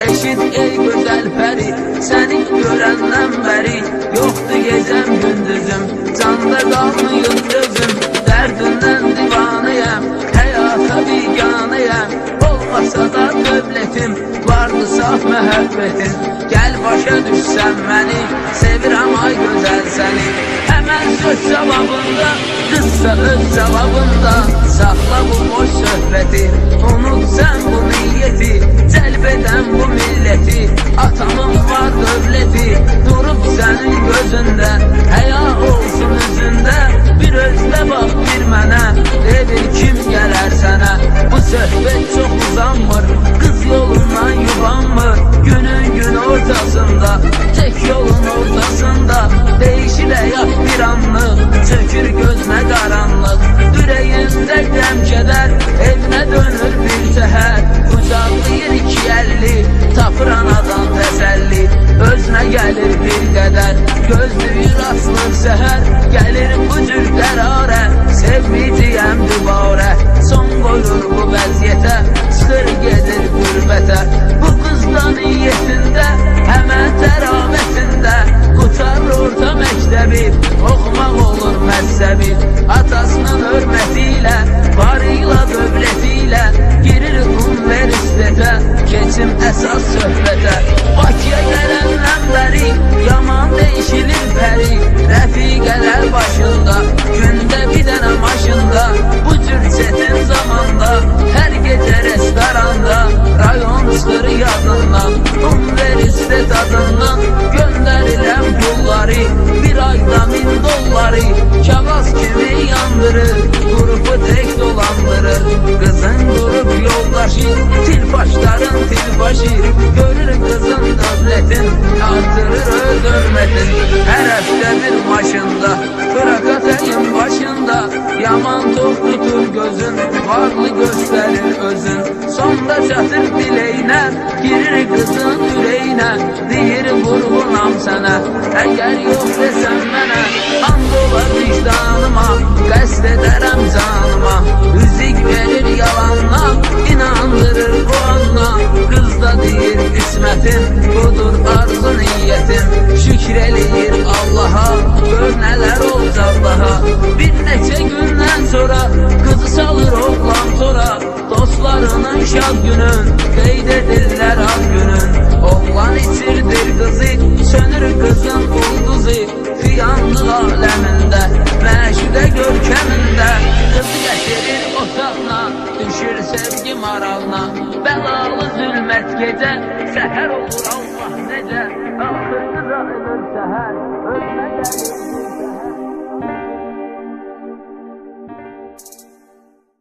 Eşit ey güzel peri, seni görəndən bəri yoxdur gecəm gündüzüm, canda qalmayıb gözüm. Dərdindən divanıyam, həyata biganıyam. Olmasa da dövlətim, vardı saf məhəbbətin. Gəl başa düşsən məni, sevirəm ay gözəl səni. Həmən söz cavabında, qızsa öz cavabında. Saxla bu boş söhbəti, unut sən bu niyyəti. Cəlb edən bu milləti, atamın var dövləti. Durub sənin gözündə, həya olsun üzündə. Bir özlə bax bir mənə, dedir kim gələr sənə. Bu söhbət çox uzanmır, qız yolundan yubanmır. Günün gün ortasında, tek yolun ortasında. Değişir həyat bir anlıq, çökür gözmə qaranlıq. Ürəyində qəm kədər, evinə dönür bir səhər. Qucaqlayır iki əlli, tapır anadan təsəlli. Özünə gəlir bir qədər, gözlüyür asılır səhər. Gəlir bu cür qərarə, sevməyəcəyəm dübarə. Son qoyur bu vəziyyətə, çıxır gedir qürbətə. Bu qızdan niyyətində, həmən təravətində. Qutar orta məktəbi, oxumaq olur məzəbi. Atasının hörmətilə, varıyla dövlətilə. Girir universitetə, keçim əsas söhbətə. Bakıya gələndən bəri, yaman değişilir pəri. Rəfiqələr başında, gündə bir dənə maşında. Bu cür çətin zamanda, hər gecə restoranda. Rayon çıxır yadından, universitet adından. Göndərilən pulları, bir ayda $1000. Kağız kimi yandırır, qrupu tek dolandırır. Qızın qrup yoldaşı, tilbaşların tilbaşı. Görür qızın dövlətin, artırır öz hörmətin. Hər həftə bir maşında, bırakatayım başında. Yaman tox tutur gözün, varlı göstərir özün. Sonda çatır diləyinə, girir qızın ürəyinə. Deyir vurğunam sənə, əgər yox desən mənə. And olar vicdanıma, qəsd edərəm canıma. Üzik verir yalanla, inandırır bu anla. Qız da deyir qismətin, budur arzu niyyətin. Şükür eləyir Allaha, gör nələr olacaq daha. Bir neçə gündən sonra, qızı salır oğlan tora. Dostlarının şad günün, qeyd edirlər ad günün. Oğlan içirdir qızı, sönür qızın ulduzu. Xiyanlıq aləmində, məşudə görkəmində. Qızı gətirir otaqla, düşür sevgi maralına. Bəlalı zülmət gecə, səhər olur Allah necə. Axır qıza ölür səhər.